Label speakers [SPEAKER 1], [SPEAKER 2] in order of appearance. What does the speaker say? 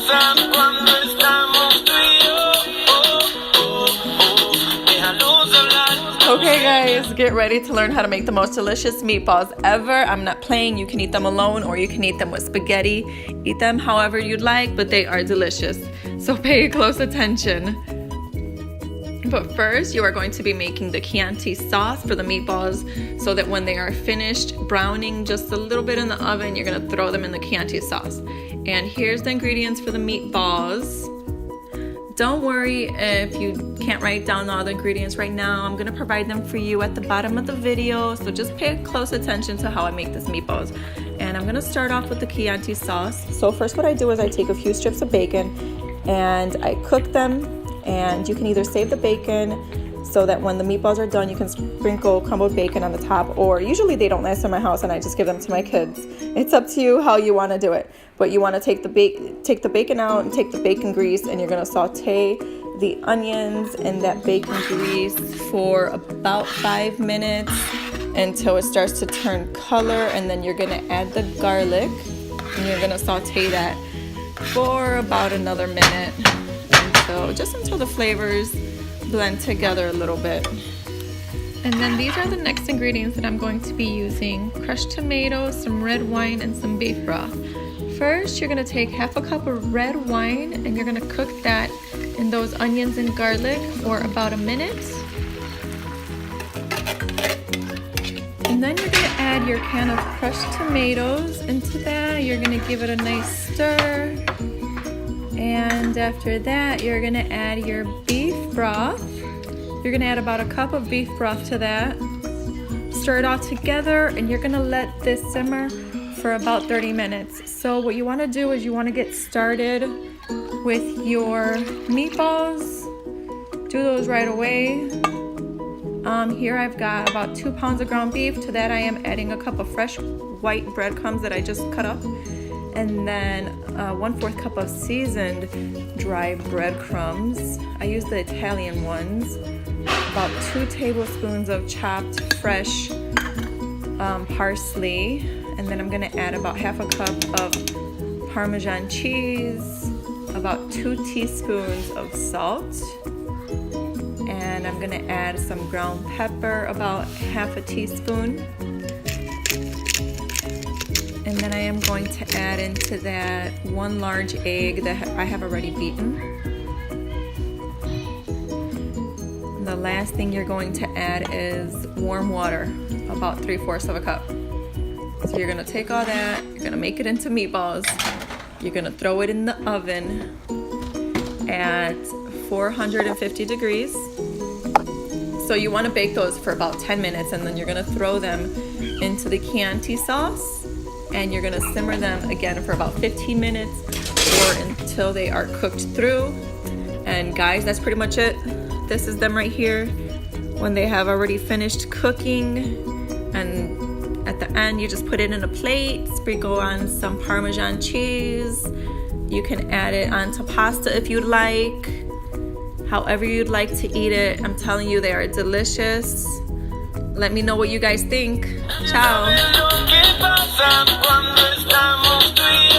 [SPEAKER 1] pasa cuando estamos tú y yo? Déjanos hablar.
[SPEAKER 2] Okay guys, get ready to learn how to make the most delicious meatballs ever. I'm not playing. You can eat them alone or you can eat them with spaghetti. Eat them however you'd like, but they are delicious. So pay close attention. But first, you are going to be making the Chianti sauce for the meatballs so that when they are finished browning just a little bit in the oven, you're going to throw them in the Chianti sauce. And here's the ingredients for the meatballs. Don't worry if you can't write down all the ingredients right now. I'm going to provide them for you at the bottom of the video. So just pay close attention to how I make this meatballs. And I'm going to start off with the Chianti sauce. So first what I do is I take a few strips of bacon and I cook them. And you can either save the bacon so that when the meatballs are done, you can sprinkle crumbled bacon on the top, or usually they don't last in my house and I just give them to my kids. It's up to you how you want to do it. But you want to take the bacon out and take the bacon grease, and you're going to saute the onions in that bacon grease for about 5 minutes until it starts to turn color, and then you're going to add the garlic and you're going to saute that for about another minute. So just until the flavors blend together a little bit. And then these are the next ingredients that I'm going to be using: crushed tomatoes, some red wine, and some beef broth. First, you're going to take half a cup of red wine and you're going to cook that in those onions and garlic for about a minute. And then you're going to add your can of crushed tomatoes into that. You're going to give it a nice stir. And after that, you're gonna add your beef broth. You're gonna add about a cup of beef broth to that. Stir it all together, and you're gonna let this simmer for about 30 minutes. So what you wanna do is you wanna get started with your meatballs. Do those right away. Here I've got about 2 pounds of ground beef. To that I am adding a cup of fresh white breadcrumbs that I just cut up. And then 1/4 cup of seasoned dry breadcrumbs. I use the Italian ones. About 2 tablespoons of chopped fresh parsley. And then I'm gonna add about half a cup of Parmesan cheese, about 2 teaspoons of salt. And I'm gonna add some ground pepper, about half a teaspoon. And then I am going to add into that 1 large egg that I have already beaten. And the last thing you're going to add is warm water, about 3/4 of a cup. So you're gonna take all that, you're gonna make it into meatballs. You're gonna throw it in the oven at 450 degrees. So you wanna bake those for about 10 minutes, and then you're gonna throw them into the Chianti sauce. And you're gonna simmer them again for about 15 minutes or until they are cooked through. And guys, that's pretty much it. This is them right here when they have already finished cooking. And at the end, you just put it in a plate, sprinkle on some Parmesan cheese. You can add it onto pasta if you'd like, however you'd like to eat it. I'm telling you, they are delicious. Let me know what you guys think. Ciao.
[SPEAKER 1] ¿Qué pasa cuando estamos tú y yo?